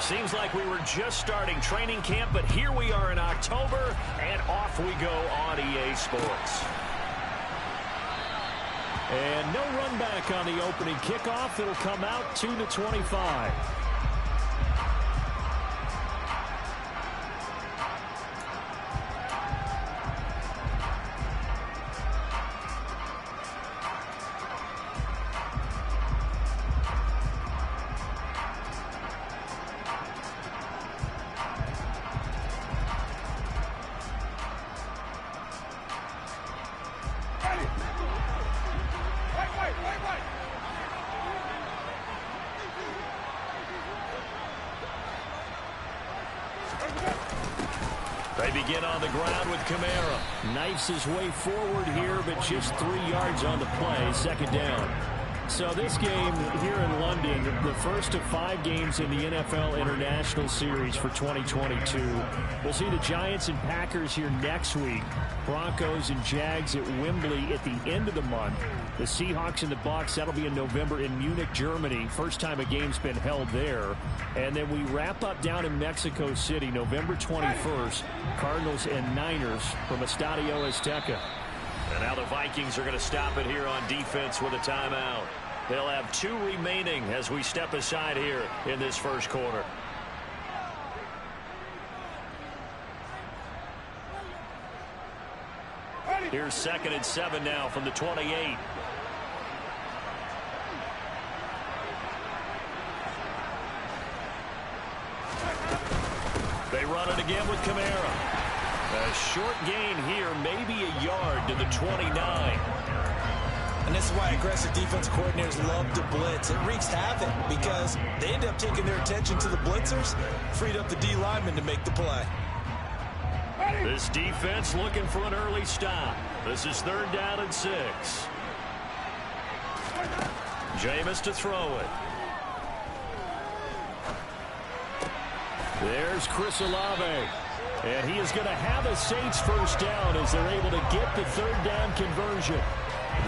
Seems like we were just starting training camp, but here we are in October, and off we go on EA Sports. And no run back on the opening kickoff. It'll come out 2-25. They begin on the ground with Kamara. Knifes his way forward here, but just 3 yards on the play. Second down. So this game here in London, the first of 5 games in the NFL International Series for 2022. We'll see the Giants and Packers here next week. Broncos and Jags at Wembley at the end of the month. The Seahawks and the Bucs, that'll be in November in Munich, Germany. First time a game's been held there. And then we wrap up down in Mexico City, November 21st. Cardinals and Niners from Estadio Azteca. And now the Vikings are going to stop it here on defense with a timeout. They'll have 2 remaining as we step aside here in this first quarter. Here's 2nd and 7 now from the 28. They run it again with Kamara. A short gain here, maybe a yard to the 29. And this is why aggressive defense coordinators love to blitz. It wreaks havoc because they end up taking their attention to the blitzers, freed up the D lineman to make the play. This defense looking for an early stop. This is 3rd down and 6. Jameis to throw it. There's Chris Olave. And he is going to have a Saints first down as they're able to get the 3rd down conversion.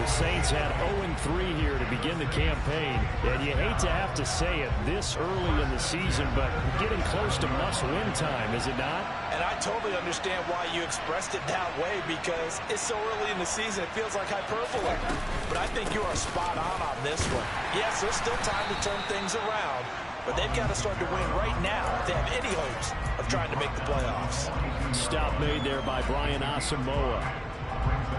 The Saints had 0-3 here to begin the campaign. And you hate to have to say it this early in the season, but getting close to must-win time, is it not? And I totally understand why you expressed it that way because it's so early in the season it feels like hyperbole. But I think you are spot on this one. Yes, there's still time to turn things around, but they've got to start to win right now if they have any hopes of trying to make the playoffs. Stop made there by Brian Asamoah.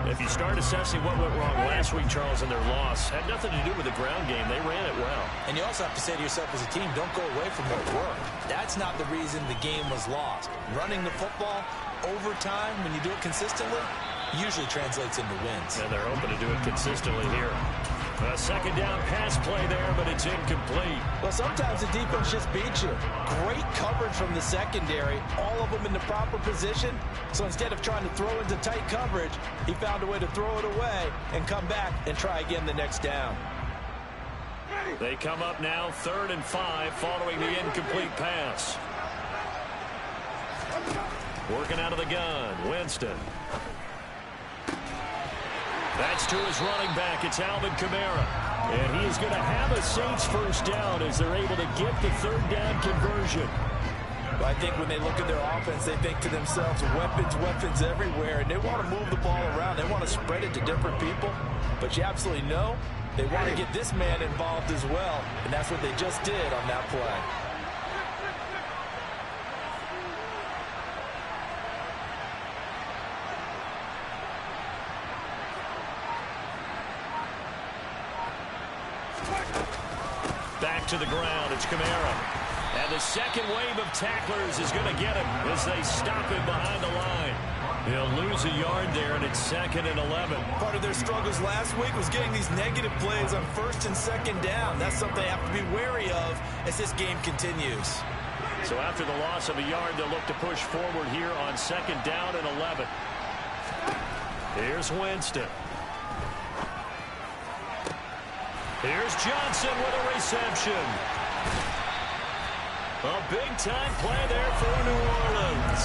If you start assessing what went wrong last week, Charles, in their loss, had nothing to do with the ground game. They ran it well. And you also have to say to yourself as a team, don't go away from what worked. That's not the reason the game was lost. Running the football over time, when you do it consistently, usually translates into wins. And they're hoping to do it consistently here. A 2nd down pass play there, but it's incomplete. Well, sometimes the defense just beats you. Great coverage from the secondary, all of them in the proper position. So instead of trying to throw into tight coverage, he found a way to throw it away and come back and try again the next down. They come up now 3rd and 5 following the incomplete pass. Working out of the gun, Winston. That's to his running back. It's Alvin Kamara. And he is going to have a Saints first down as they're able to get the 3rd down conversion. Well, I think when they look at their offense, they think to themselves, weapons everywhere. And they want to move the ball around. They want to spread it to different people. But you absolutely know they want to get this man involved as well. And that's what they just did on that play. Back to the ground, it's Kamara. And the second wave of tacklers is going to get him as they stop him behind the line. He'll lose a yard there, and it's 2nd and 11. Part of their struggles last week was getting these negative plays on 1st and 2nd down. That's something they have to be wary of as this game continues. So after the loss of a yard, they'll look to push forward here on 2nd down and 11. Here's Winston. Here's Johnson with a reception. A big-time play there for New Orleans.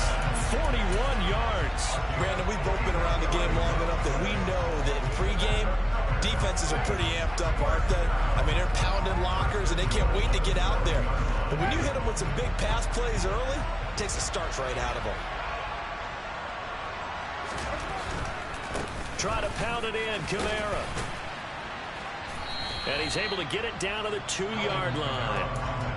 41 yards. Brandon, we've both been around the game long enough that we know that in pregame, defenses players are pretty amped up, aren't they? I mean, they're pounding lockers, and they can't wait to get out there. But when you hit them with some big pass plays early, it takes the starch right out of them. Try to pound it in, Kamara. And he's able to get it down to the 2-yard line.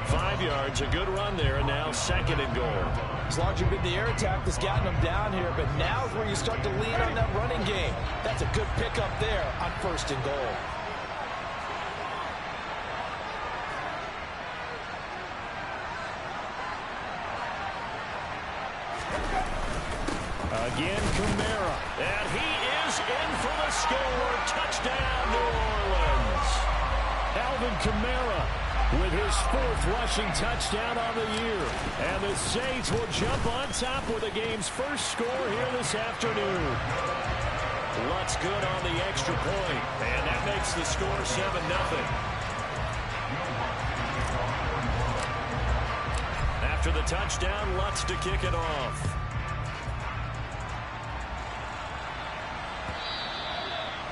5 yards, a good run there, and now 2nd and goal. It's largely been the air attack that's gotten them down here, but now's where you start to lean on that running game. That's a good pickup there on 1st and goal. Again, Kamara. And he is in for the score. Touchdown, New Orleans. Alvin Kamara with his 4th rushing touchdown on the year. And the Saints will jump on top with the game's first score here this afternoon. Lutz good on the extra point. And that makes the score 7-0. After the touchdown, Lutz to kick it off.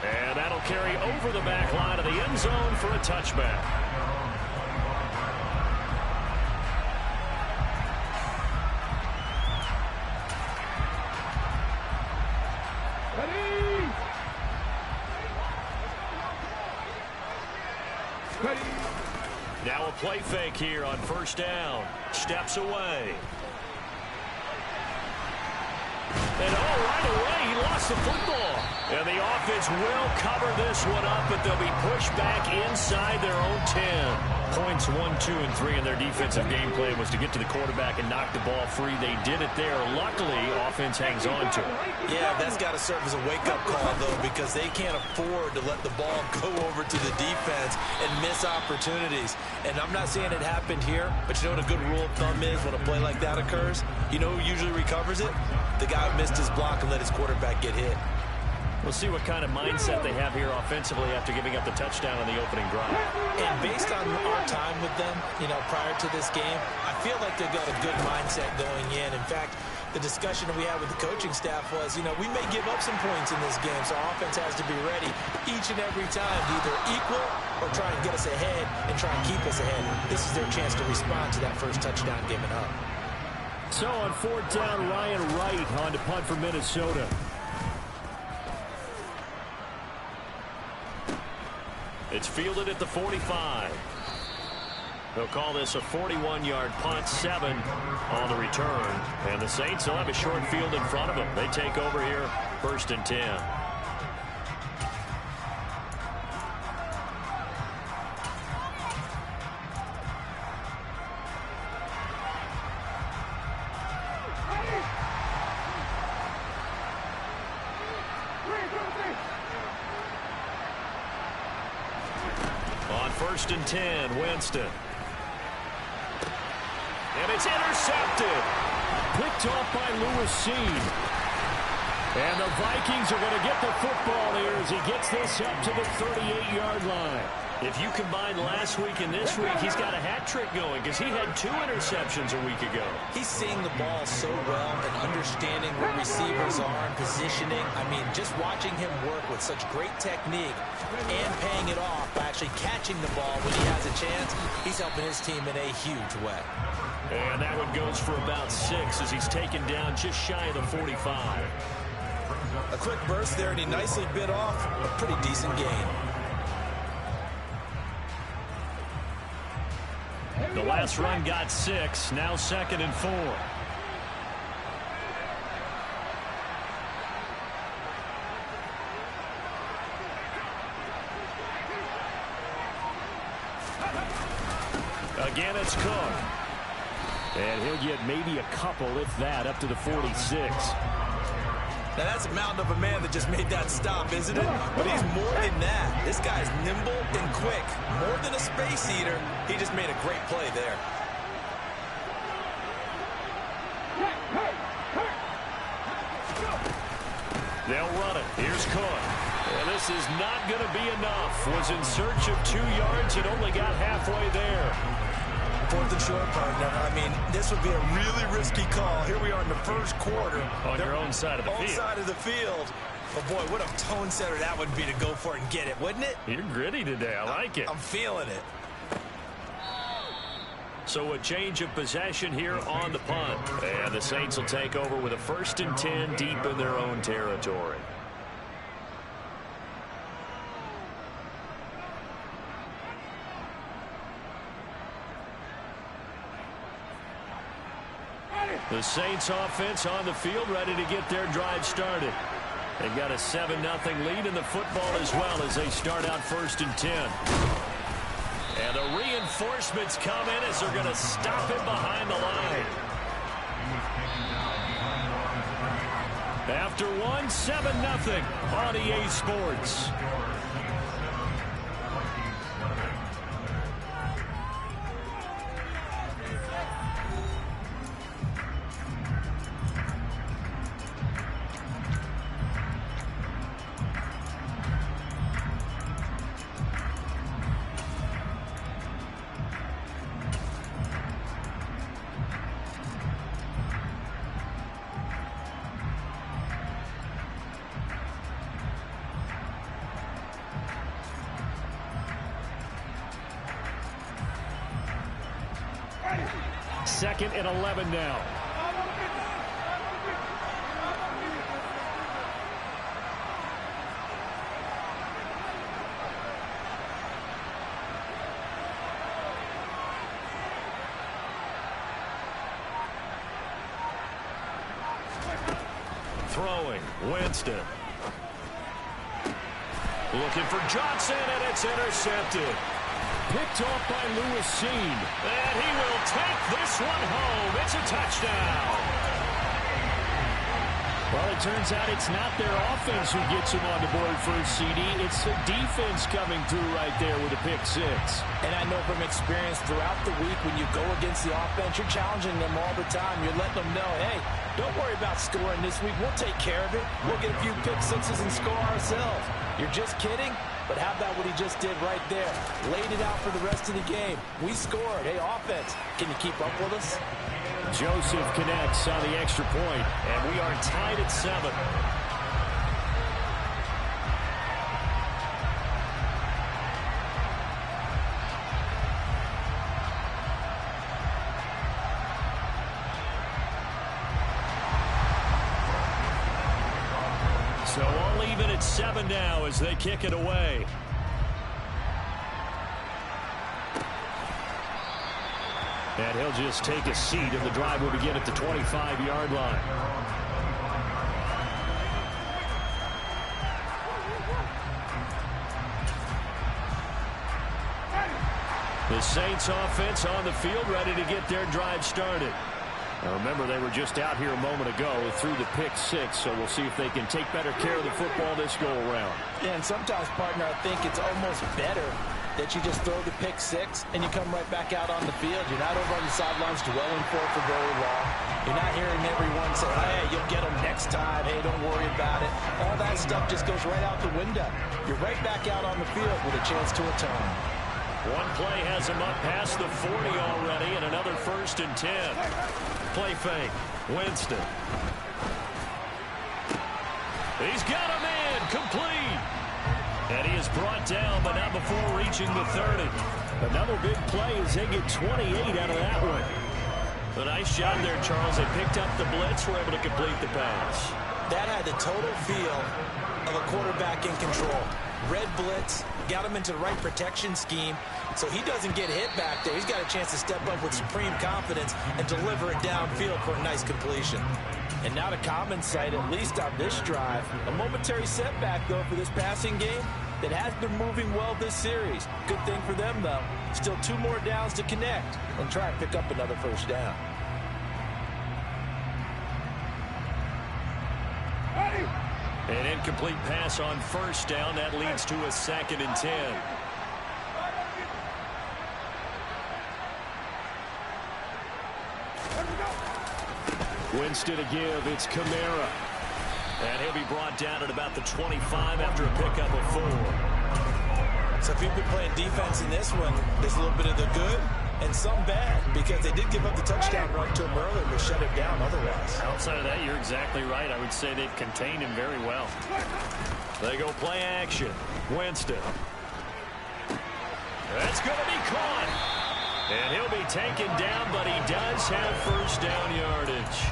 And that'll carry over the back line of the end zone for a touchback. Now a play fake here on 1st down. Steps away. And right away, he lost the football. And the offense will cover this one up, but they'll be pushed back inside their own 10. Points 1, 2, and 3 in their defensive game plan was to get to the quarterback and knock the ball free. They did it there. Luckily, offense hangs on to it. Yeah, that's got to serve as a wake-up call, though, because they can't afford to let the ball go over to the defense and miss opportunities. And I'm not saying it happened here, but you know what a good rule of thumb is when a play like that occurs? You know who usually recovers it? The guy who missed his block and let his quarterback get hit. We'll see what kind of mindset they have here offensively after giving up the touchdown on the opening drive. And based on our time with them, you know, prior to this game, I feel like they've got a good mindset going in. In fact, the discussion that we had with the coaching staff was, you know, we may give up some points in this game, so our offense has to be ready each and every time to either equal or try and get us ahead and try and keep us ahead. This is their chance to respond to that first touchdown given up. So on 4th down, Ryan Wright on to punt for Minnesota. It's fielded at the 45. They'll call this a 41-yard punt, 7 on the return. And the Saints will have a short field in front of them. They take over here, 1st and 10. On 1st and 10, Winston. And it's intercepted. Picked off by Lewis Seed. And the Vikings are going to get the football here as he gets this up to the 38-yard line. If you combine last week and this week, he's got a hat trick going because he had 2 interceptions a week ago. He's seeing the ball so well and understanding where receivers are and positioning. I mean, just watching him work with such great technique and paying it off by actually catching the ball when he has a chance, he's helping his team in a huge way. And that one goes for about 6 as he's taken down just shy of the 45. A quick burst there, and he nicely bit off a pretty decent gain. The last run got 6, now 2nd and 4. Again, it's Cook. And he'll get maybe a couple, if that, up to the 46. Now, that's a mountain of a man that just made that stop, isn't it? But he's more than that. This guy's nimble and quick. More than a space eater, he just made a great play there. They'll run it. Here's Cook. And this is not going to be enough. Was in search of 2 yards and only got halfway there. 4th and short, partner. I mean, this would be a really risky call. Here we are in the first quarter. On your own side of the field. Side of the field. But boy, what a tone setter that would be to go for it and get it, wouldn't it? You're gritty today. I like it. I'm feeling it. So a change of possession here on the punt. And the Saints will take over with a 1st and 10 deep in their own territory. The Saints offense on the field, ready to get their drive started. They've got a 7-0 lead in the football as well as they start out 1st and 10. And the reinforcements come in as they're going to stop him behind the line. After one, 7-0 on EA Sports. Second and 11 now. Throwing, Winston. Looking for Johnson, and it's intercepted. Picked off by Lewis Seen. And he will take this one home. It's a touchdown. Well, it turns out it's not their offense who gets him on the board for a CD. It's the defense coming through right there with a pick six. And I know from experience throughout the week when you go against the offense, you're challenging them all the time. You're letting them know, hey, don't worry about scoring this week. We'll take care of it. We'll get a few pick sixes and score ourselves. You're just kidding? But how about what he just did right there? Laid it out for the rest of the game. We scored. Hey, offense, can you keep up with us? Joseph connects on the extra point, and we are tied at 7. So all even at 7 now as they kick it away. And he'll just take a seat, and the drive will begin at the 25-yard line. The Saints offense on the field, ready to get their drive started. Now remember, they were just out here a moment ago through the pick six, so we'll see if they can take better care of the football this go-around. Yeah, and sometimes, partner, I think it's almost better that you just throw the pick six and you come right back out on the field. You're not over on the sidelines dwelling for very long. You're not hearing everyone say, hey, you'll get them next time. Hey, don't worry about it. All that stuff just goes right out the window. You're right back out on the field with a chance to atone. One play has him up past the 40 already, and another 1st and 10. Play fake. Winston. He's got him in. Complete. And he is brought down, but not before reaching the 30. Another big play as they get 28 out of that one. A nice job there, Charles. They picked up the blitz, were able to complete the pass. That had the total feel of a quarterback in control. Red blitz, got him into the right protection scheme, so he doesn't get hit back there. He's got a chance to step up with supreme confidence and deliver it downfield for a nice completion. And not a common sight, at least on this drive. A momentary setback, though, for this passing game that has been moving well this series. Good thing for them, though. Still 2 more downs to connect and try and pick up another first down. An incomplete pass on first down. That leads to a 2nd and 10. Winston to give. It's Kamara. And he'll be brought down at about the 25 after a pickup of 4. So if you've been playing defense in this one, there's a little bit of the good and some bad, because they did give up the touchdown run to him earlier, but shut him down otherwise. Outside of that, you're exactly right. I would say they've contained him very well. They go play action. Winston. That's going to be caught. And he'll be taken down, but he does have first down yardage.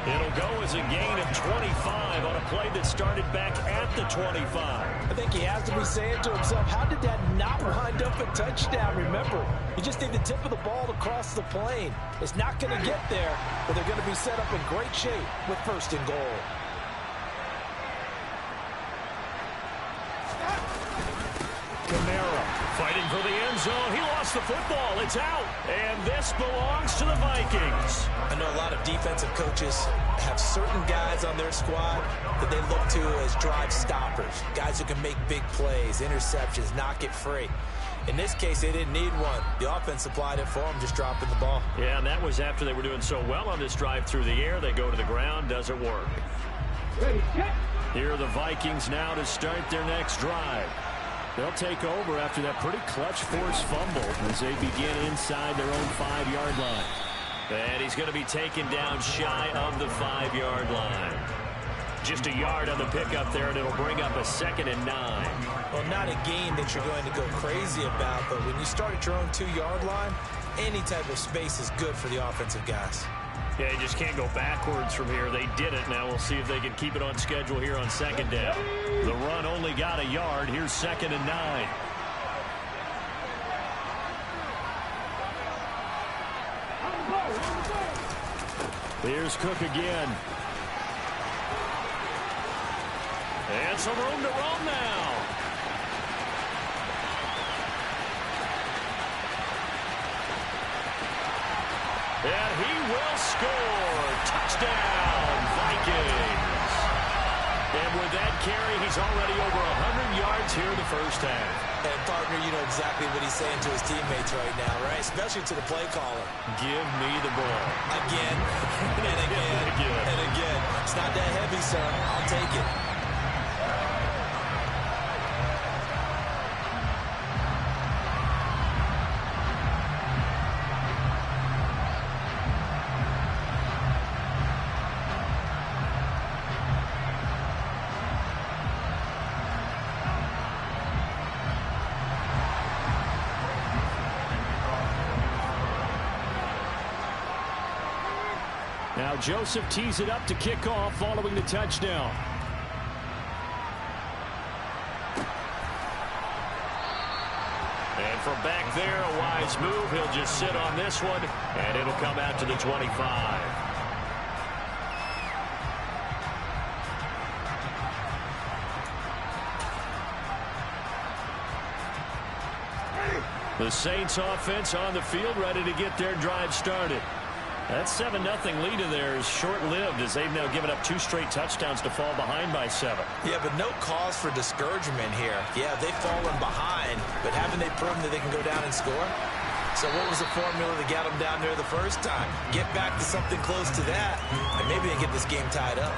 It'll go as a gain of 25 on a play that started back at the 25. I think he has to be saying to himself, how did that not wind up a touchdown? Remember, you just need the tip of the ball to cross the plane. It's not going to get there, but they're going to be set up in great shape with first and goal. Camara fighting for the end zone. He lost the football. It's out. And this belongs to the Vikings. I know a lot of defensive coaches have certain guys on their squad that they look to as drive stoppers, guys who can make big plays, interceptions, knock it free. In this case, they didn't need one. The offense supplied it for them, just dropping the ball. Yeah, and that was after they were doing so well on this drive through the air. They go to the ground, doesn't work. Here are the Vikings now to start their next drive. They'll take over after that pretty clutch forced fumble as they begin inside their own 5-yard line. And he's going to be taken down shy of the 5-yard line. Just a yard on the pickup there, and it'll bring up a 2nd and 9. Well, not a gain that you're going to go crazy about, but when you start at your own 2-yard line, any type of space is good for the offensive guys. Yeah, you just can't go backwards from here. They did it. Now we'll see if they can keep it on schedule here on 2nd down. The run only got a yard. Here's 2nd and 9. Here's Cook again. And some room to roam now. And he will score. Touchdown, Vikings. And with that carry, he's already over 100 yards here in the first half. And, partner, you know exactly what he's saying to his teammates right now, right? Especially to the play caller. Give me the ball. Again, and again, and again. It's not that heavy, son. I'll take it. Now Joseph tees it up to kick off following the touchdown. And from back there, a wise move. He'll just sit on this one, and it'll come out to the 25. The Saints offense on the field, ready to get their drive started. That 7-0 lead of theirs short-lived as they've now given up 2 straight touchdowns to fall behind by 7. Yeah, but no cause for discouragement here. Yeah, they've fallen behind, but haven't they proven that they can go down and score? So what was the formula that got them down there the first time? Get back to something close to that, and maybe they get this game tied up.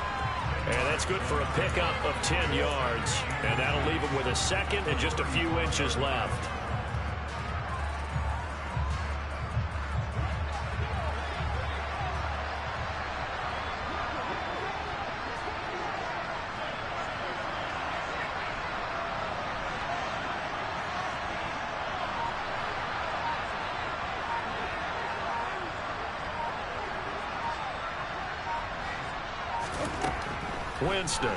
And that's good for a pickup of 10 yards. And that'll leave them with a 2nd and just a few inches left. Winston.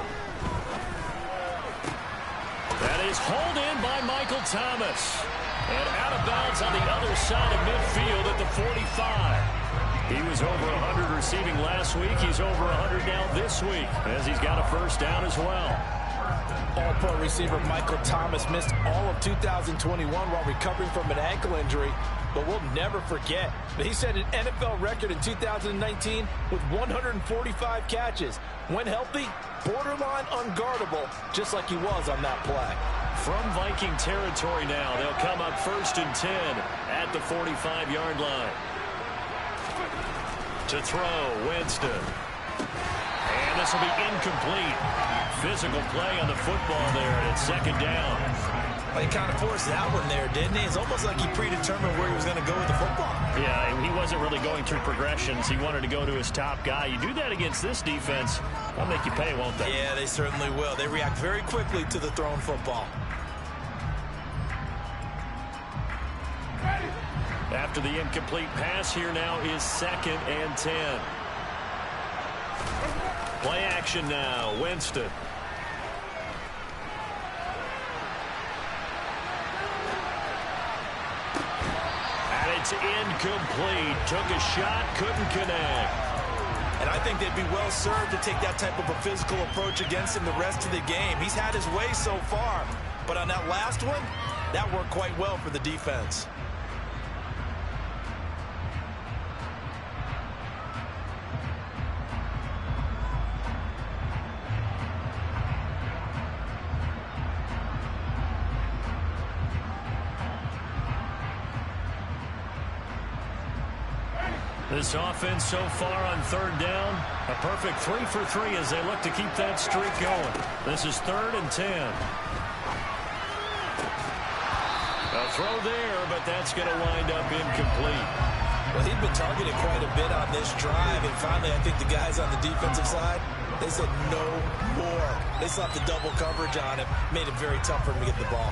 That is hauled in by Michael Thomas. And out of bounds on the other side of midfield at the 45. He was over 100 receiving last week. He's over 100 now this week as he's got a first down as well. All-pro receiver Michael Thomas missed all of 2021 while recovering from an ankle injury. But we'll never forget that he set an NFL record in 2019 with 145 catches. When healthy, borderline unguardable, just like he was on that play. From Viking territory now, they'll come up 1st and 10 at the 45-yard line. To throw, Winston. And this will be incomplete. Physical play on the football there, and it's 2nd down. Well, he kind of forced that one there, didn't he? It's almost like he predetermined where he was going to go with the football. Yeah, he wasn't really going through progressions. He wanted to go to his top guy. You do that against this defense, they'll make you pay, won't they? Yeah, they certainly will. They react very quickly to the thrown football. After the incomplete pass, here now is 2nd and 10. Play action now, Winston. And it's incomplete. Took a shot, couldn't connect. And I think they'd be well served to take that type of a physical approach against him the rest of the game. He's had his way so far, but on that last one, that worked quite well for the defense. This offense so far on 3rd down, a perfect 3 for 3 as they look to keep that streak going. This is 3rd and 10. A throw there, but that's going to wind up incomplete. Well, he'd been targeted quite a bit on this drive, and finally I think the guys on the defensive side, they said no more. They slapped the double coverage on him, made it very tough for him to get the ball.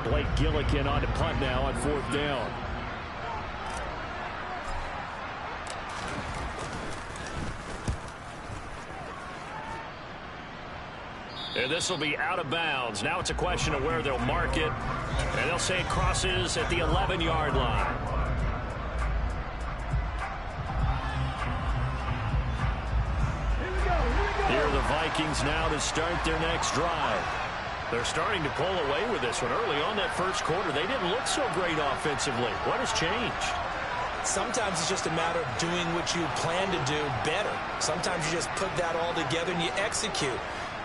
Blake Gillikin on to punt now on 4th down. And this will be out of bounds. Now it's a question of where they'll mark it. And they'll say it crosses at the 11-yard line. Here are the Vikings now to start their next drive. They're starting to pull away with this one. Early on that first quarter, they didn't look so great offensively. What has changed? Sometimes it's just a matter of doing what you plan to do better. Sometimes you just put that all together and you execute.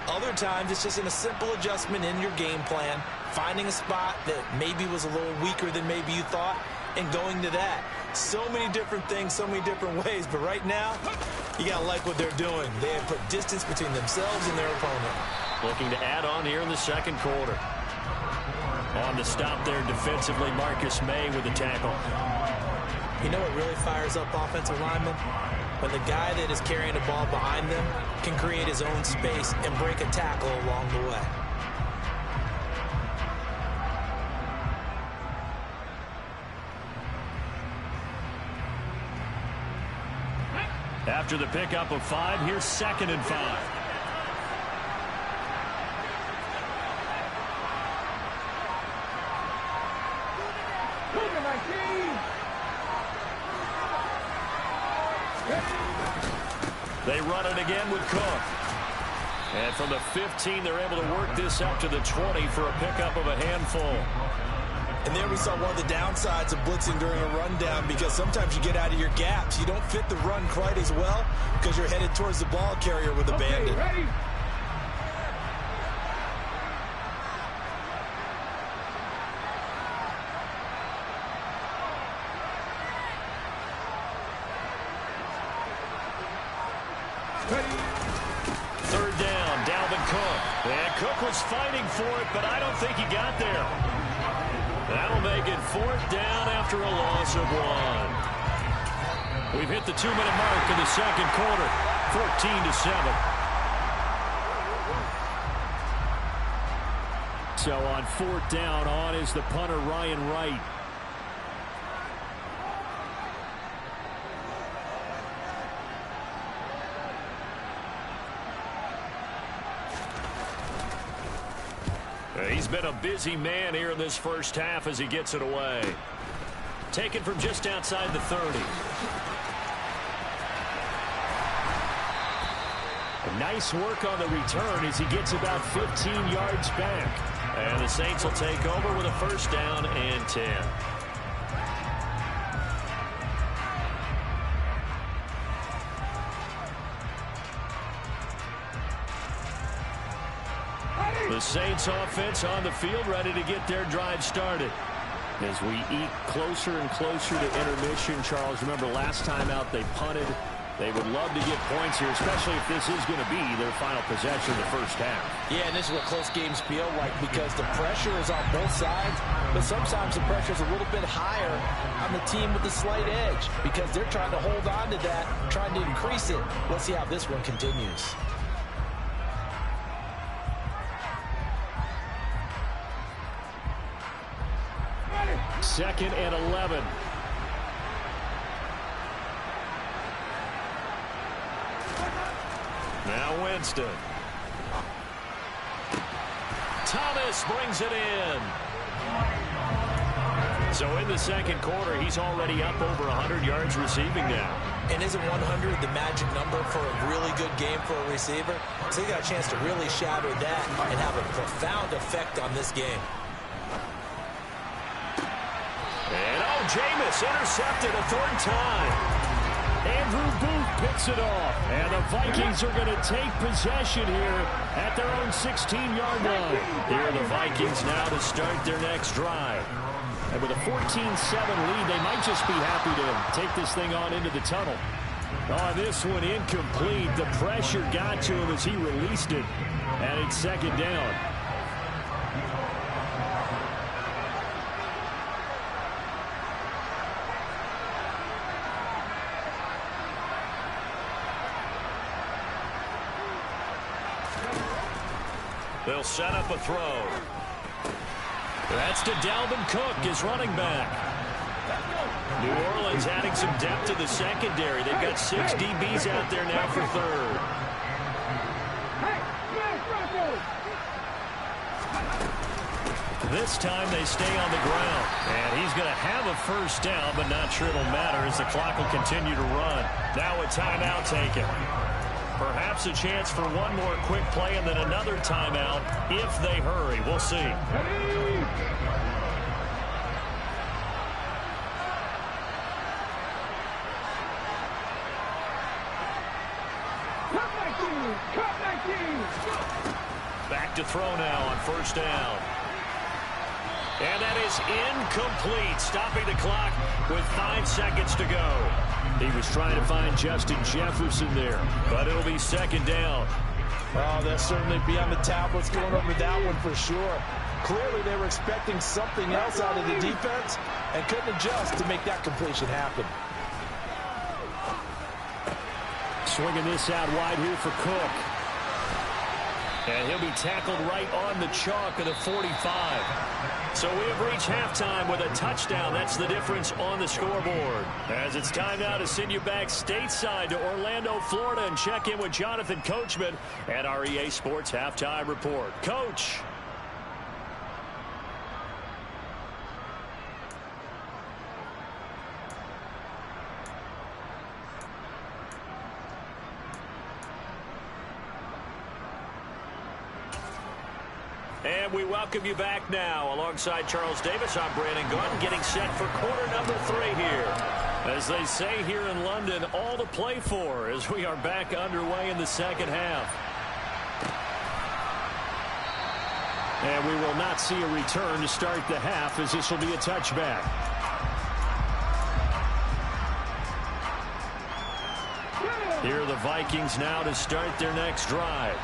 Other times it's just in a simple adjustment in your game plan, finding a spot that maybe was a little weaker than maybe you thought, and going to that. So many different things, so many different ways, but right now, you got to like what they're doing. They have put distance between themselves and their opponent. Looking to add on here in the second quarter. On the stop there defensively, Marcus May with the tackle. You know what really fires up offensive linemen? When the guy that is carrying the ball behind them can create his own space and break a tackle along the way. After the pickup of 5, here's 2nd and 5. They run it again with Cook. And from the 15, they're able to work this up to the 20 for a pickup of a handful. And there we saw one of the downsides of blitzing during a rundown, because sometimes you get out of your gaps. You don't fit the run quite as well because you're headed towards the ball carrier with a bandit. Ready? Third down, Dalvin Cook. And Cook was fighting for it, but I don't think he got there. That'll make it 4th down after a loss of 1. We've hit the 2-minute mark in the second quarter, 14-7. So on 4th down, on is the punter, Ryan Wright. He's been a busy man here in this first half as he gets it away. Taken from just outside the 30. Nice work on the return as he gets about 15 yards back. And the Saints will take over with a 1st down and 10. The Saints offense on the field, ready to get their drive started. As we eke closer and closer to intermission, Charles, remember last time out they punted They would love to get points here, especially if this is going to be their final possession of the first half. Yeah, and this is what close games feel like because the pressure is on both sides, but sometimes the pressure is a little bit higher on the team with the slight edge because they're trying to hold on to that, trying to increase it. Let's see how this one continues. Second and 11. Now Winston. Thomas brings it in. So in the second quarter, he's already up over 100 yards receiving now. And isn't 100 the magic number for a really good game for a receiver? So he got a chance to really shatter that and have a profound effect on this game. And Jameis intercepted a third time. Andrew Booth picks it off. And the Vikings are going to take possession here at their own 16-yard line. Here are the Vikings now to start their next drive. And with a 14-7 lead, they might just be happy to take this thing on into the tunnel. Oh, this one incomplete. The pressure got to him as he released it. And it's second down. They'll set up a throw. That's to Dalvin Cook, his running back. New Orleans adding some depth to the secondary. They've got 6 DBs out there now for third. This time they stay on the ground. And he's going to have a first down, but not sure it'll matter as the clock will continue to run. Now a timeout taken. Perhaps a chance for one more quick play and then another timeout if they hurry. We'll see. Back to throw now on first down. And that is incomplete, stopping the clock with 5 seconds to go. He was trying to find Justin Jefferson there, but it'll be second down. Oh, they'll certainly be on the tablets going over that one for sure. Clearly they were expecting something else out of the defense and couldn't adjust to make that completion happen. Swinging this out wide here for Cook. And he'll be tackled right on the chalk of the 45. So we have reached halftime with a touchdown. That's the difference on the scoreboard. As it's time now to send you back stateside to Orlando, Florida, and check in with Jonathan Coachman at our EA Sports Halftime Report. Coach. And we welcome you back now. Alongside Charles Davis, I'm Brandon Gordon, getting set for quarter number 3 here. As they say here in London, all to play for as we are back underway in the second half. And we will not see a return to start the half as this will be a touchback. Here are the Vikings now to start their next drive.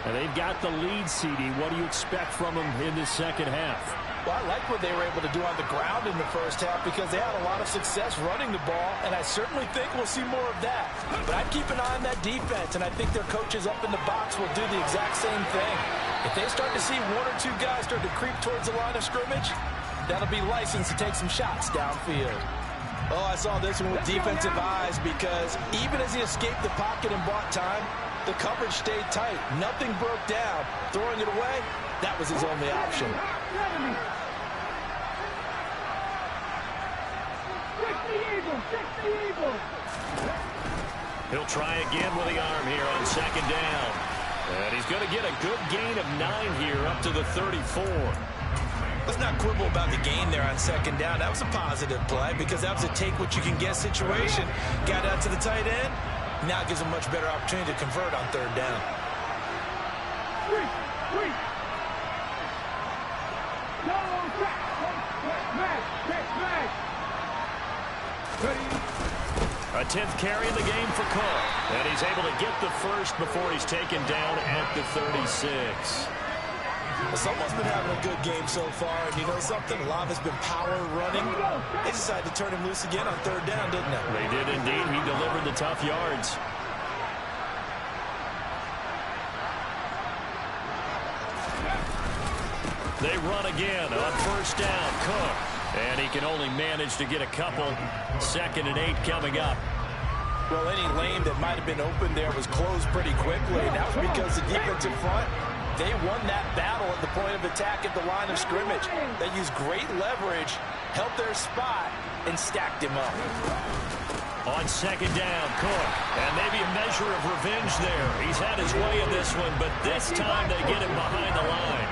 And they've got the lead, CD. What do you expect from them in this second half? Well, I like what they were able to do on the ground in the first half because they had a lot of success running the ball, and I certainly think we'll see more of that. But I'd keep an eye on that defense, and I think their coaches up in the box will do the exact same thing. If they start to see 1 or 2 guys start to creep towards the line of scrimmage, that'll be license to take some shots downfield. Oh, I saw this one with defensive eyes because even as he escaped the pocket and bought time, the coverage stayed tight. Nothing broke down. Throwing it away, that was his only option. He'll try again with the arm here on second down. And he's going to get a good gain of 9 here up to the 34. Let's not quibble about the gain there on second down. That was a positive play because that was a take-what-you-can-get situation. Got out to the tight end. Now gives a much better opportunity to convert on third down. A 10th carry in the game for Cook. And he's able to get the first before he's taken down at the 36. Well, someone's been having a good game so far, and you know something? A lot of it's been power running. They decided to turn him loose again on 3rd down, didn't they? They did indeed. He delivered the tough yards. They run again on 1st down. Cook. And he can only manage to get a couple. 2nd and 8 coming up. Well, any lane that might have been open there was closed pretty quickly. And that was because the defensive front, they won that battle at the point of attack at the line of scrimmage. They used great leverage, held their spot, and stacked him up. On 2nd down, Cook. And maybe a measure of revenge there. He's had his way in this one, but this time they get him behind the line.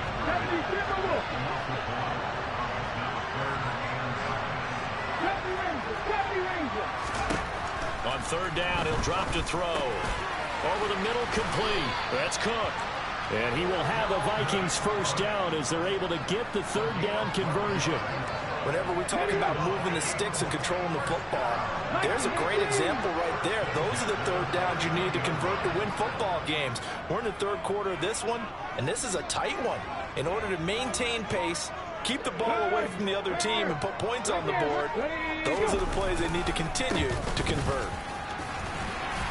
On 3rd down, he'll drop to throw. Over the middle, complete. That's Cook. And he will have a Vikings 1st down as they're able to get the 3rd down conversion. Whenever we talk about moving the sticks and controlling the football, there's a great example right there. Those are the 3rd downs you need to convert to win football games. We're in the 3rd quarter of this one, and this is a tight one. In order to maintain pace, keep the ball away from the other team, and put points on the board, those are the plays they need to continue to convert.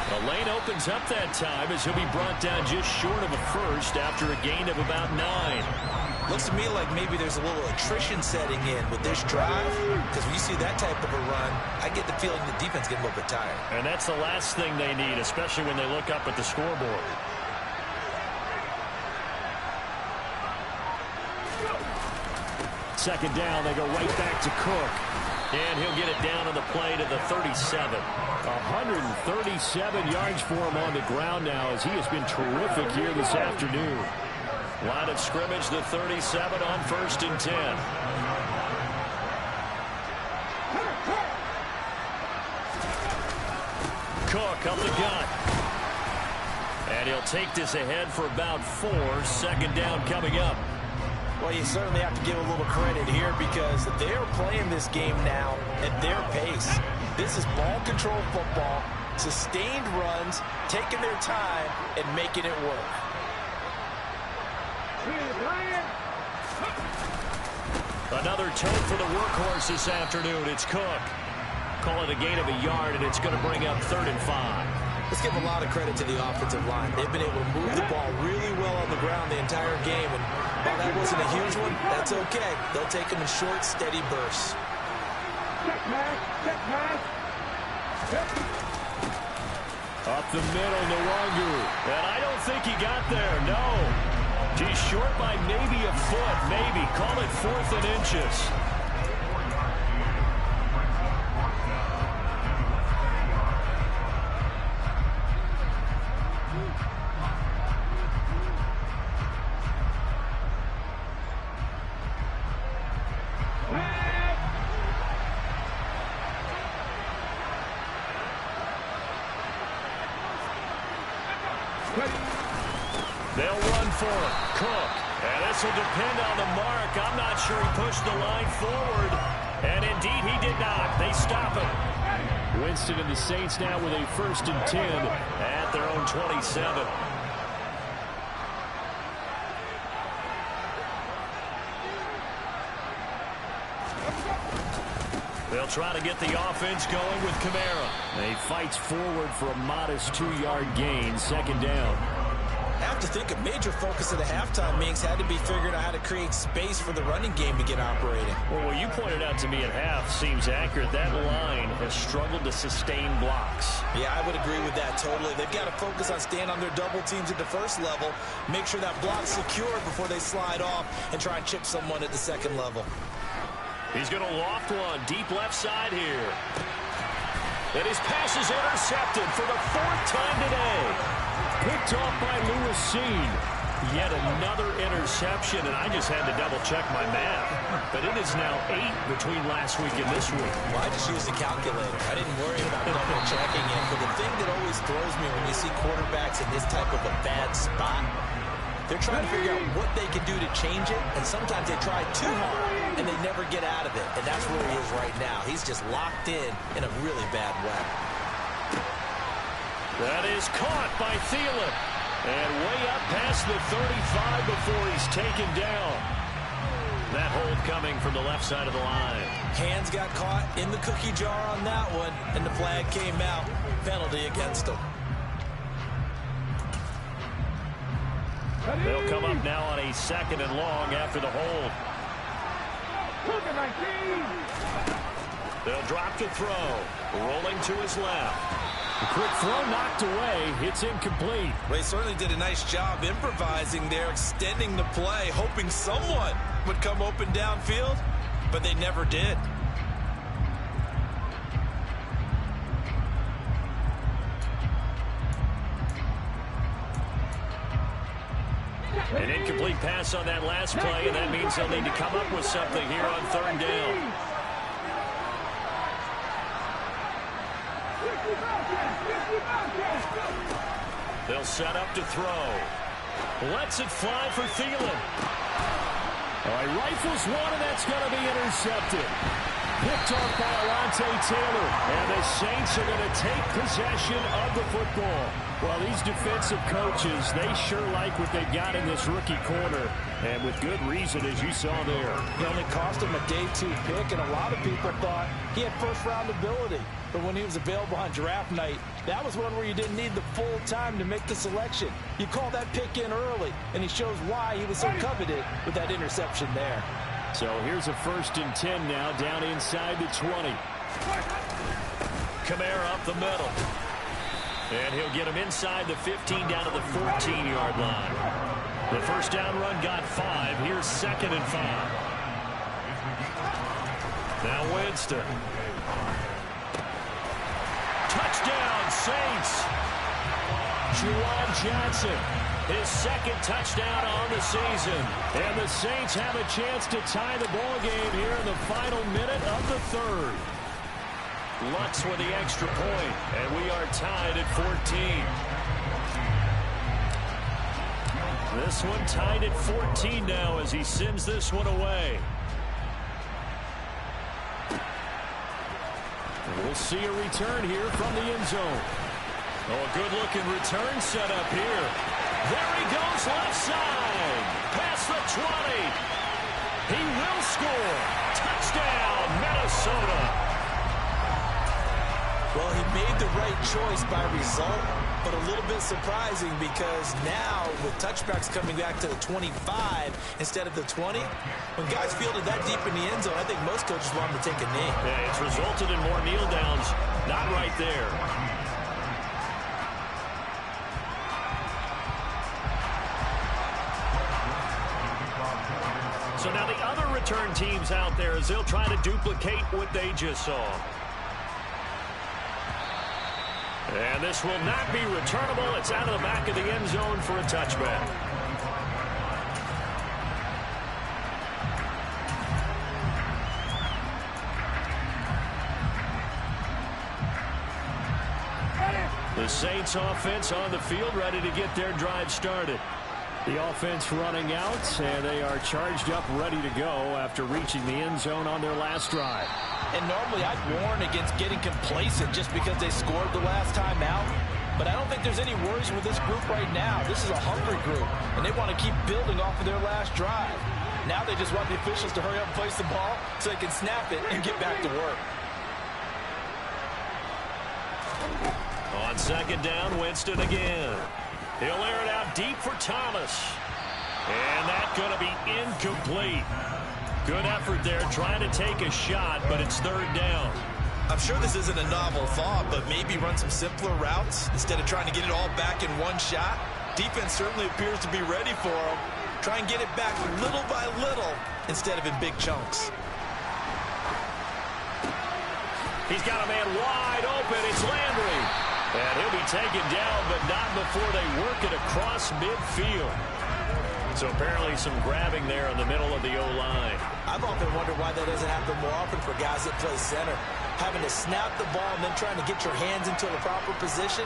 The lane opens up that time as he'll be brought down just short of a first after a gain of about 9. Looks to me like maybe there's a little attrition setting in with this drive, because when you see that type of a run, I get the feeling the defense getting a little bit tired. And that's the last thing they need, especially when they look up at the scoreboard. Second down, they go right back to Cook. And he'll get it down on the play to the 37. 137 yards for him on the ground now as he has been terrific here this afternoon. Line of scrimmage, the 37 on 1st and 10. Cook up the gut. And he'll take this ahead for about 4. 2nd down coming up. Well, you certainly have to give a little credit here because they're playing this game now at their pace. This is ball control football, sustained runs, taking their time, and making it work. Another tote for the workhorse this afternoon. It's Cook. Call it a gain of a yard, and it's going to bring up 3rd and 5. Let's give a lot of credit to the offensive line. They've been able to move the ball really well on the ground the entire game. And while that wasn't a huge one, that's okay. They'll take them in short, steady bursts. Up the middle, Nwangu. And I don't think he got there, no. He's short by maybe a foot, maybe. Call it 4th and inches. They'll run for it. Cook. And this will depend on the mark. I'm not sure he pushed the line forward. And indeed he did not. They stop him. Winston and the Saints now with a 1st and 10 at their own 27. They'll try to get the offense going with Kamara. He fights forward for a modest 2-yard gain. 2nd down. I have to think a major focus of the halftime meetings had to be figuring out how to create space for the running game to get operating. Well, what you pointed out to me at half seems accurate. That line has struggled to sustain blocks. Yeah, I would agree with that totally. They've got to focus on staying on their double teams at the 1st level, make sure that block's secure before they slide off and try and chip someone at the 2nd level. He's going to loft one deep left side here. And his pass is intercepted for the 4th time today. Picked off by Lewis Seen. Yet another interception, and I just had to double-check my math. But it is now 8 between last week and this week. Well, I just used a calculator. I didn't worry about double-checking it. But the thing that always throws me when you see quarterbacks in this type of a bad spot, they're trying to figure out what they can do to change it, and sometimes they try too hard, and they never get out of it. And that's where he is right now. He's just locked in a really bad way. That is caught by Thielen. And way up past the 35 before he's taken down. That hold coming from the left side of the line. Hands got caught in the cookie jar on that one, and the flag came out. Penalty against him. They'll come up now on a 2nd and long after the hold. They'll drop to throw. Rolling to his left. A quick throw knocked away. It's incomplete. Well, he certainly did a nice job improvising there, extending the play, hoping someone would come open downfield, but they never did. An incomplete pass on that last play, and that means they'll need to come up with something here on 3rd down. They'll set up to throw. Lets it fly for Thielen. All right, rifles one, and that's going to be intercepted. Picked off by Alontae Taylor. And the Saints are going to take possession of the football. Well, these defensive coaches, they sure like what they've got in this rookie corner. And with good reason, as you saw there. It only cost him a day 2 pick, and a lot of people thought he had first-round ability. But when he was available on draft night, that was one where you didn't need the full time to make the selection. You call that pick in early, and he shows why he was so coveted with that interception there. So here's a 1st and 10 now, down inside the 20. Kamara up the middle. And he'll get him inside the 15 down to the 14-yard line. The first down run got 5. Here's 2nd and 5. Now Winston. Touchdown, Saints. Juwan Johnson, his 2nd touchdown on the season. And the Saints have a chance to tie the ball game here in the final minute of the 3rd. Lutz with the extra point, and we are tied at 14. This one tied at 14 now as he sends this one away. We'll see a return here from the end zone. Oh, a good-looking return set up here. There he goes left side. Past the 20. He will score. Touchdown, Minnesota. Well, he made the right choice by result, but a little bit surprising because now with touchbacks coming back to the 25 instead of the 20, when guys fielded that deep in the end zone, I think most coaches want them to take a knee. Yeah, it's resulted in more kneel downs. Not right there. So now the other return teams out there as they'll try to duplicate what they just saw. And this will not be returnable. It's out of the back of the end zone for a touchback. The Saints offense on the field, ready to get their drive started. The offense running out, and they are charged up, ready to go after reaching the end zone on their last drive. And normally I'd warn against getting complacent just because they scored the last time out. But I don't think there's any worries with this group right now. This is a hungry group, and they want to keep building off of their last drive. Now they just want the officials to hurry up and place the ball so they can snap it and get back to work. On 2nd down, Winston again. He'll air it out deep for Thomas. And that's going to be incomplete. Good effort there trying to take a shot, but it's 3rd down. I'm sure this isn't a novel thought, but maybe run some simpler routes instead of trying to get it all back in one shot. Defense certainly appears to be ready for him. Try and get it back little by little instead of in big chunks. He's got a man wide open. It's Landry. And he'll be taken down, but not before they work it across midfield. So apparently some grabbing there in the middle of the O-line. I've often wondered why that doesn't happen more often for guys that play center. Having to snap the ball and then trying to get your hands into the proper position,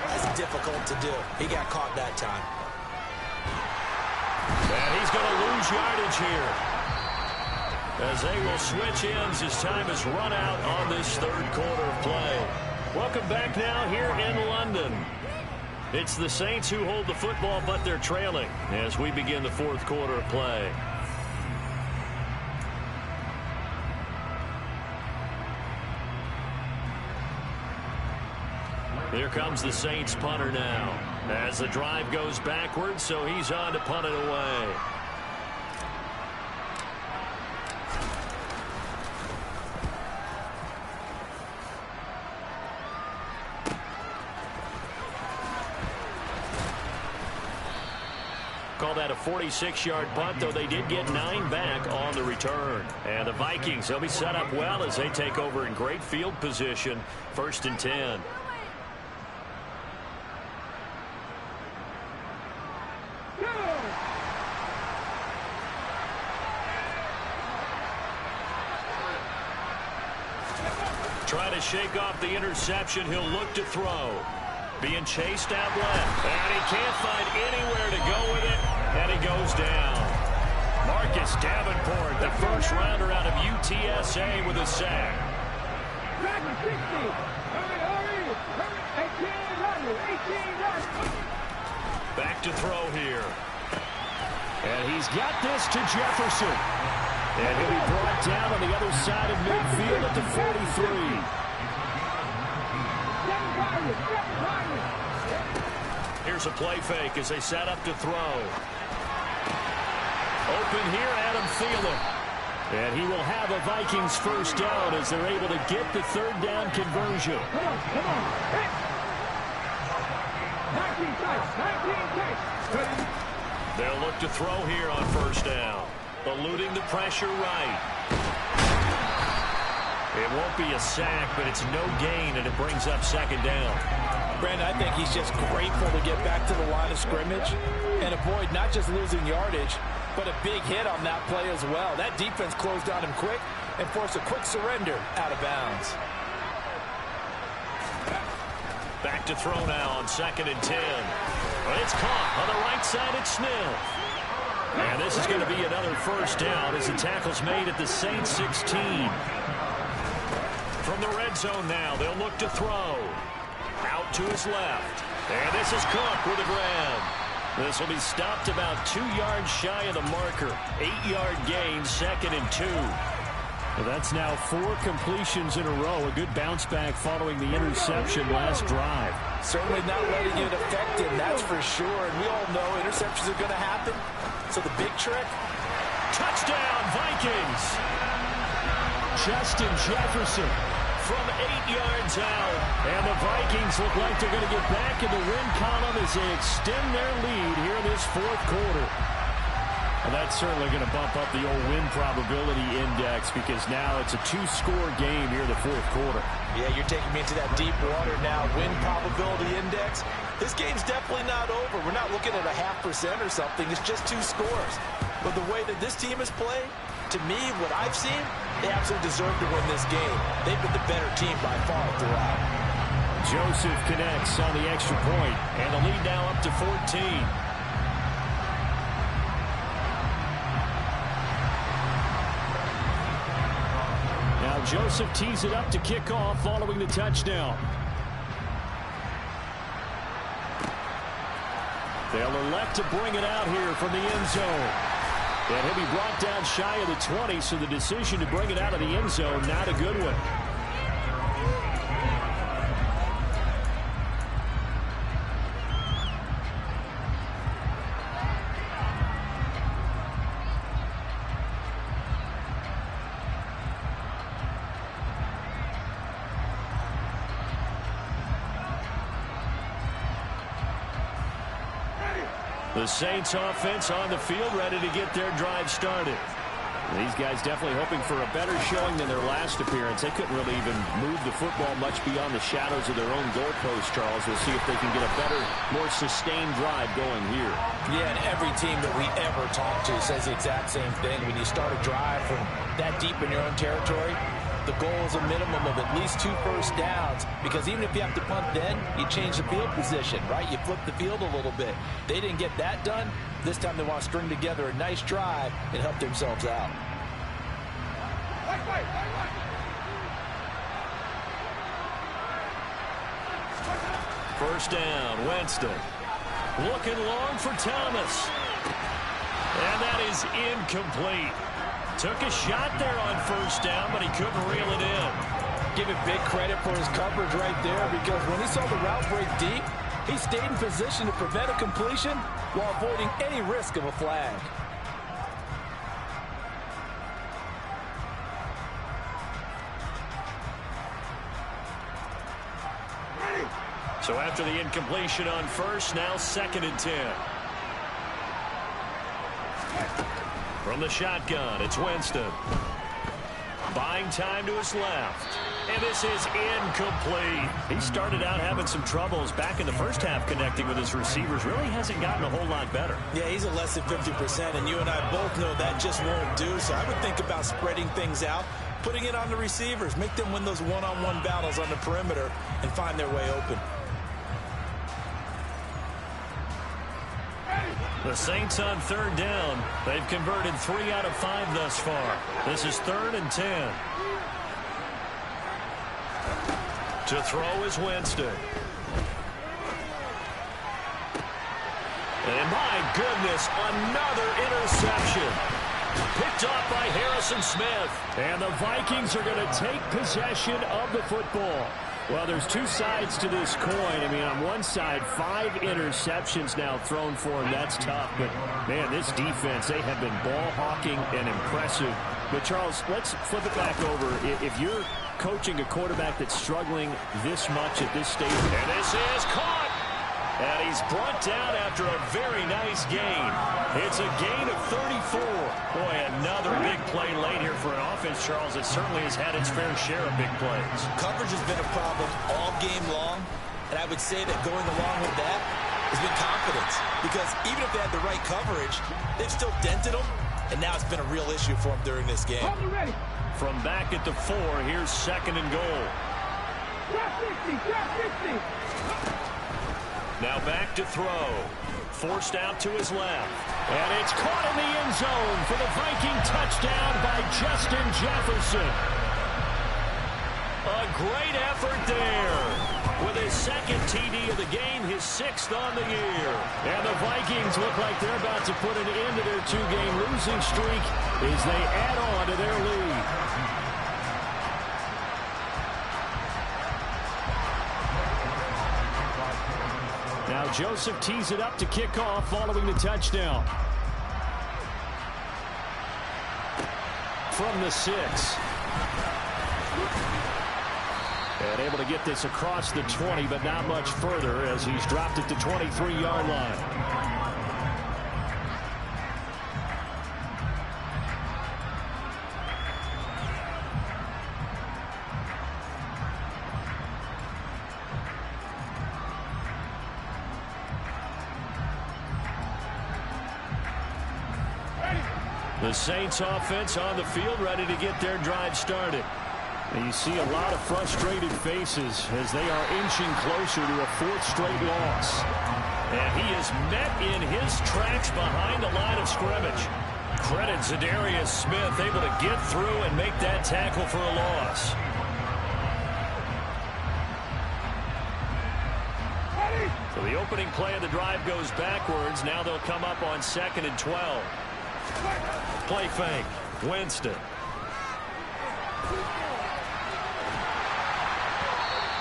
that's difficult to do. He got caught that time. And he's going to lose yardage here, as they will switch ends as time is run out on this 3rd quarter of play. Welcome back now here in London. It's the Saints who hold the football, but they're trailing as we begin the fourth quarter of play. Here comes the Saints punter now as the drive goes backwards, so he's on to punt it away. Call that a 46-yard punt, though they did get 9 back on the return. And the Vikings, they'll be set up well as they take over in great field position. 1st and 10. Trying to shake off the interception. He'll look to throw. Being chased out left. And he can't find anywhere to go with it. And he goes down. Marcus Davenport, the first rounder out of UTSA with a sack. Back to throw here. And he's got this to Jefferson. And he'll be brought down on the other side of midfield at the 43. Here's a play fake as they set up to throw. Open here, Adam Thielen. And he will have a Vikings first down as they're able to get the third down conversion. Come on. 19 tight. They'll look to throw here on first down. Eluding the pressure right. It won't be a sack, but it's no gain, and it brings up second down. Brandon, I think he's just grateful to get back to the line of scrimmage and avoid not just losing yardage, but a big hit on that play as well. That defense closed on him quick and forced a quick surrender out of bounds. Back to throw now on 2nd and 10. But it's caught on the right side at Smith. And this is going to be another first down as the tackle's made at the Saints 16. From the red zone now, they'll look to throw. Out to his left. And this is Cook with a grab. This will be stopped about 2 yards shy of the marker. 8-yard gain, 2nd and 2. Well, that's now 4 completions in a row. A good bounce back following the interception last drive. Certainly not letting it affect him, that's for sure. And we all know interceptions are going to happen. So the big trick, touchdown Vikings. Justin Jefferson from 8 yards out. And the Vikings look like they're going to get back in the win column as they extend their lead here this fourth quarter. Well, that's certainly going to bump up the old win probability index because now it's a 2-score game here in the fourth quarter. Yeah, you're taking me into that deep water now. Win probability index. This game's definitely not over. We're not looking at a 0.5% or something. It's just 2 scores. But the way that this team has played, to me, what I've seen, they absolutely deserve to win this game. They've been the better team by far throughout. Joseph connects on the extra point, and the lead now up to 14. Now Joseph tees it up to kick off following the touchdown. They'll elect to bring it out here from the end zone. And he'll be brought down shy of the 20, so the decision to bring it out of the end zone, not a good one. The Saints offense on the field, ready to get their drive started. These guys definitely hoping for a better showing than their last appearance. They couldn't really even move the football much beyond the shadows of their own goalpost, Charles. We'll see if they can get a better, more sustained drive going here. Yeah, and every team that we ever talk to says the exact same thing. When you start a drive from that deep in your own territory, the goal is a minimum of at least 2 first downs, because even if you have to punt then, you change the field position, right? You flip the field a little bit. They didn't get that done. This time they want to string together a nice drive and help themselves out. First down, Winston. Looking long for Thomas. And that is incomplete. Took a shot there on first down, but he couldn't reel it in. Give him big credit for his coverage right there, because when he saw the route break deep, he stayed in position to prevent a completion while avoiding any risk of a flag. So after the incompletion on first, now 2nd and 10. From the shotgun, it's Winston. Buying time to his left. And this is incomplete. He started out having some troubles back in the first half connecting with his receivers. Really hasn't gotten a whole lot better. Yeah, he's at less than 50%, and you and I both know that just won't do. So I would think about spreading things out, putting it on the receivers, make them win those one-on-one battles on the perimeter and find their way open. The Saints on 3rd down. They've converted 3 out of 5 thus far. This is 3rd and 10. To throw is Winston. And my goodness, another interception. Picked off by Harrison Smith. And the Vikings are going to take possession of the football. Well, there's two sides to this coin. I mean, on one side, 5 interceptions now thrown for him. That's tough. But, man, this defense, they have been ball hawking and impressive. But, Charles, let's flip it back over. If you're coaching a quarterback that's struggling this much at this stage. And this is caught. And he's brought down after a very nice gain. It's a gain of 34. Boy, another big play late here for an offense, Charles, that certainly has had its fair share of big plays. Coverage has been a problem all game long, and I would say that going along with that has been confidence. Because even if they had the right coverage, they've still dented them, and now it's been a real issue for them during this game. From back at the 4, here's 2nd and goal. Drop 50, drop 50. Now back to throw. Forced out to his left. And it's caught in the end zone for the Viking touchdown by Justin Jefferson. A great effort there. With his 2nd TD of the game, his 6th on the year. And the Vikings look like they're about to put an end to their 2-game losing streak as they add on to their lead. Now Joseph tees it up to kick off following the touchdown. From the 6. And able to get this across the 20, but not much further as he's dropped at the 23-yard line. The Saints offense on the field ready to get their drive started. And you see a lot of frustrated faces as they are inching closer to a 4th straight loss. And he is met in his tracks behind the line of scrimmage. Credit Zadarius Smith able to get through and make that tackle for a loss. So the opening play of the drive goes backwards. Now they'll come up on 2nd and 12. Play fake. Winston.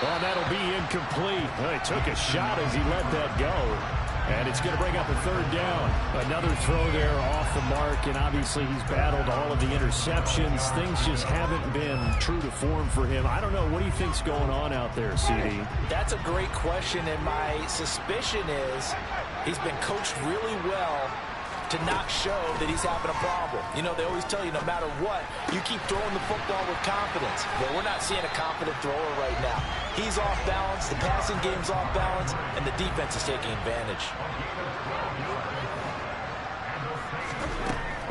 Well, that'll be incomplete. Well, he took a shot as he let that go. And it's going to bring up a 3rd down. Another throw there off the mark, and obviously he's battled all of the interceptions. Things just haven't been true to form for him. I don't know. What do you think's going on out there, CD? That's a great question, and my suspicion is he's been coached really well to not show that he's having a problem. You know, they always tell you no matter what, you keep throwing the football with confidence. Well, we're not seeing a confident thrower right now. He's off balance, the passing game's off balance, and the defense is taking advantage.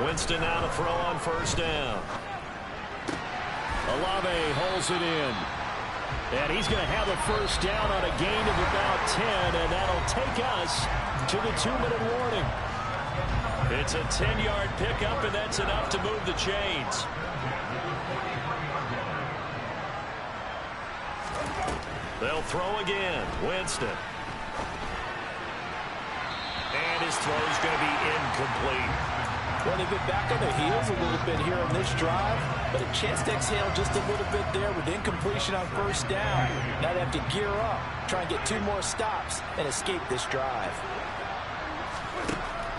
Winston now to throw on 1st down. Olave holds it in. And he's going to have a 1st down on a gain of about 10, and that'll take us to the 2-minute warning. It's a 10-yard pickup, and that's enough to move the chains. They'll throw again. Winston. And his throw is going to be incomplete. Well, they've been back on their heels a little bit here on this drive, but a chance to exhale just a little bit there with incompletion on first down. Now they have to gear up, try and get 2 more stops, and escape this drive.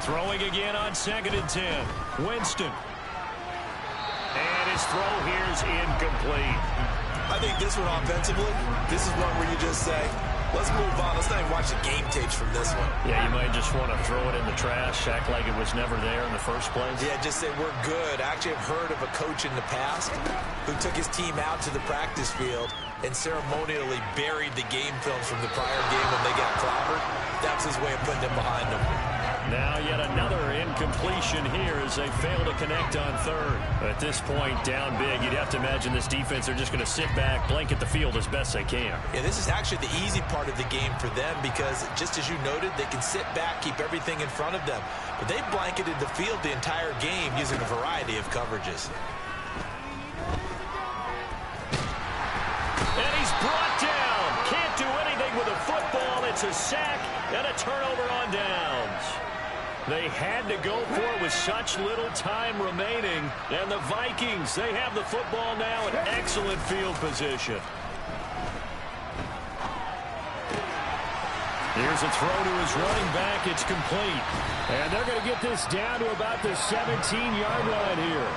Throwing again on 2nd and 10. Winston. And his throw here is incomplete. I think this one offensively, this is one where you just say, let's move on. Let's not even watch the game tapes from this one. Yeah, you might just want to throw it in the trash, act like it was never there in the first place. Yeah, just say we're good. I actually have heard of a coach in the past who took his team out to the practice field and ceremonially buried the game film from the prior game when they got clobbered. That was his way of putting them behind them. Now yet another incompletion here as they fail to connect on 3rd. At this point, down big, you'd have to imagine this defense are just going to sit back, blanket the field as best they can. Yeah, this is actually the easy part of the game for them because, just as you noted, they can sit back, keep everything in front of them. But they blanketed the field the entire game using a variety of coverages. And he's brought down. Can't do anything with a football. It's a sack and a turnover on downs. They had to go for it with such little time remaining. And the Vikings, they have the football now in excellent field position. Here's a throw to his running back. It's complete. And they're going to get this down to about the 17-yard line here.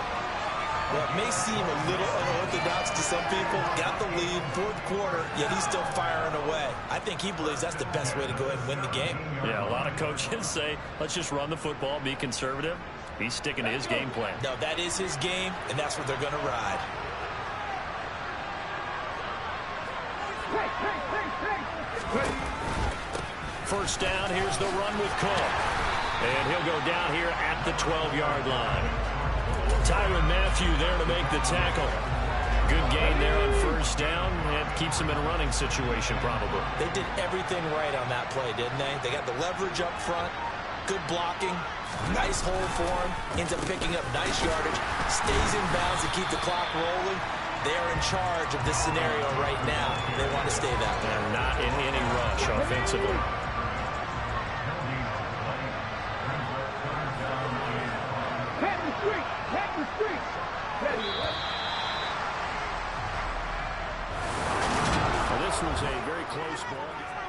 Well, it may seem a little unorthodox to some people. Got the lead, 4th quarter, yet he's still firing away. I think he believes that's the best way to go ahead and win the game. Yeah, a lot of coaches say, let's just run the football, be conservative. He's sticking to his game plan. No, that is his game, and that's what they're going to ride. First down, here's the run with Cook. And he'll go down here at the 12-yard line. Tyrann Mathieu there to make the tackle. Good gain there on first down. And keeps him in a running situation probably. They did everything right on that play, didn't they? They got the leverage up front, good blocking, nice hole for him, ends up picking up nice yardage, stays in bounds to keep the clock rolling. They're in charge of this scenario right now. They want to stay that way. And not in any rush offensively. Well, this was a very close ball.